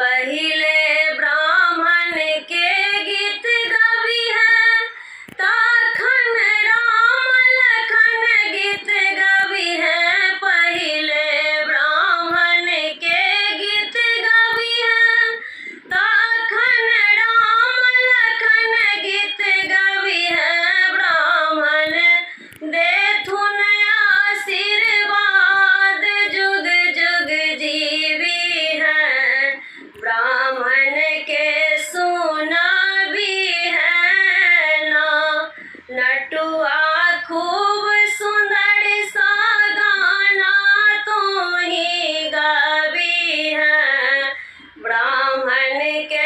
पहिले ब्राह्मण के गीत गवी है, तखन राम लखन गीत गवी है। पहिले ब्राह्मण के गीत गवी है, तखन राम लखन गीत गवी है। ब्राह्मण देथुन आशीर्वाद जुग जुग जीवी है। ब्राह्मण के सुना भी है ना, नटुआ खूब सुंदर सा गाना तो ही गावी है। ब्राह्मण के